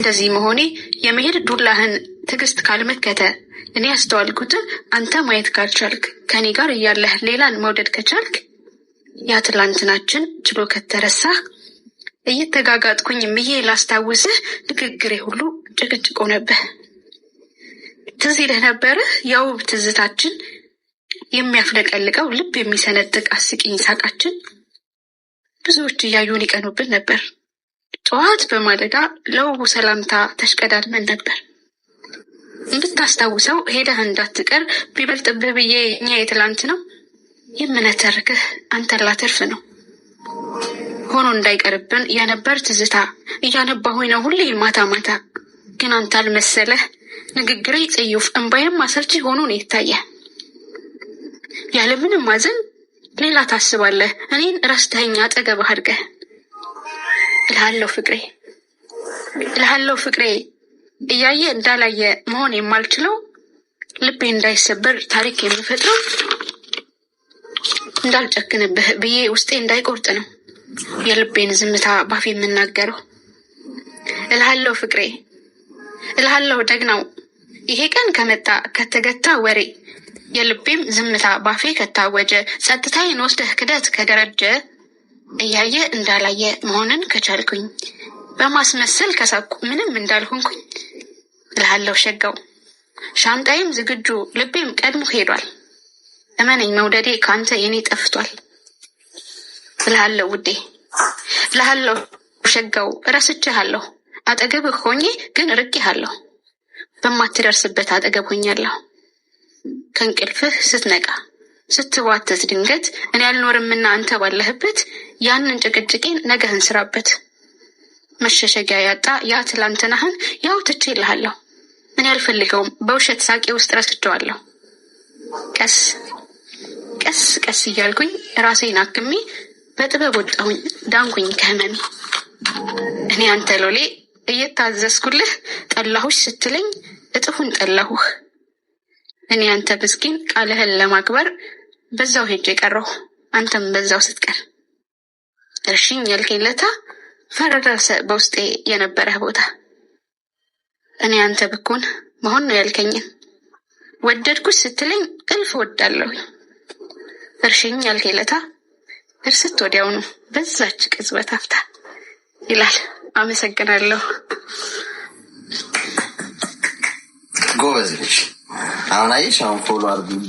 እንደዚህ መሆኔ የመሄድ ዱላህን ትዕግስት ካልመከተ እኔ ያስተዋልኩት አንተ ማየት ካልቻልክ ከኔ ጋር እያለህ ሌላን መውደድ ከቻልክ ያ ትላንትናችን ችሎ ከተረሳህ እየተጋጋጥኩኝ ብዬ ላስታውስህ ንግግሬ ሁሉ ጭቅጭቅ ሆነብህ። ትዝ ይልህ ነበር ያው ትዝታችን የሚያፍለቀልቀው ልብ የሚሰነጥቅ አስቂኝ ሳቃችን። ብዙዎች እያዩን ይቀኑብን ነበር። ጠዋት በማለዳ ለውቡ ሰላምታ ተሽቀዳድመን ነበር። እንድታስታውሰው ሄደህ እንዳትቀር ቢበልጥብህ ብዬ እኛ የትላንት ነው የምነተርክህ አንተን ላተርፍ ነው። ሆኖ እንዳይቀርብን የነበር ትዝታ እያነባሁኝ ነው ሁሌ ማታ ማታ። ግን አንተ አልመሰለህ ንግግሬ ጽዩፍ እንባዬም አሰልቺ ሆኖ ነው የታየህ። ያለምንም ማዘን ሌላ ታስባለህ እኔን ረስተኸኝ አጠገብህ አድርገህ። እልሃለሁ ፍቅሬ እያየ እንዳላየ መሆን የማልችለው ልቤ እንዳይሰበር ታሪክ የምፈጥረው እንዳልጨክንብህ ብዬ ውስጤ እንዳይቆርጥ ነው የልቤን ዝምታ ባፌ የምናገረው። እልሃለሁ ፍቅሬ እልሃለሁ ደግናው ይሄ ቀን ከመጣ ከተገታ ወሬ የልቤም ዝምታ ባፌ ከታወጀ ጸጥታዬን ወስደህ ክደት ከደረጀ እያየ እንዳላየ መሆንን ከቻልኩኝ በማስመሰል ከሳኩ ምንም እንዳልሆንኩኝ እልሃለሁ ሸጋው ሻንጣዬም ዝግጁ ልቤም ቀድሞ ሄዷል። እመነኝ መውደዴ ካንተ የኔ ጠፍቷል። እልሃለሁ ውዴ እልሃለሁ ሸጋው ረስቼሃለሁ አጠገብህ ሆኜ ግን ርቄሃለሁ። በማትደርስበት አጠገብ ሆኛለሁ። ከእንቅልፍህ ስትነቃ ስትዋተት ድንገት እኔ አልኖርምና አንተ ባለህበት ያንን ጭቅጭቄን ነገህን ስራበት። መሸሸጊያ ያጣ ያ ትላንትናህን ያው ትቼልሃለሁ። እኔ አልፈልገውም በውሸት ሳቄ ውስጥ ረስቼዋለሁ። ቀስ ቀስ እያልኩኝ ራሴን አክሜ በጥበብ ወጣሁኝ ዳንኩኝ ከህመሜ። እኔ አንተ ሎሌ እየታዘዝኩልህ ጠላሁሽ ስትለኝ እጥፉን ጠላሁህ። እኔ አንተ ምስኪን ቃልህን ለማክበር በዛው ሄጄ ቀረሁ አንተም በዛው ስትቀር። እርሽኝ ያልከኝ ለታ ፈረደሰ በውስጤ የነበረህ ቦታ። እኔ አንተ ብኩን መሆን ነው ያልከኝን ወደድኩሽ ስትለኝ እልፍ ወዳለሁ። እርሽኝ ያልከኝ ለታ እርስት ወዲያውኑ በዛች ቅጽበት አፍታ ይላል። አመሰግናለሁ። ጎበዝ ልጅ። አሁን አየሽ አሁን ፎሎ አድርጉ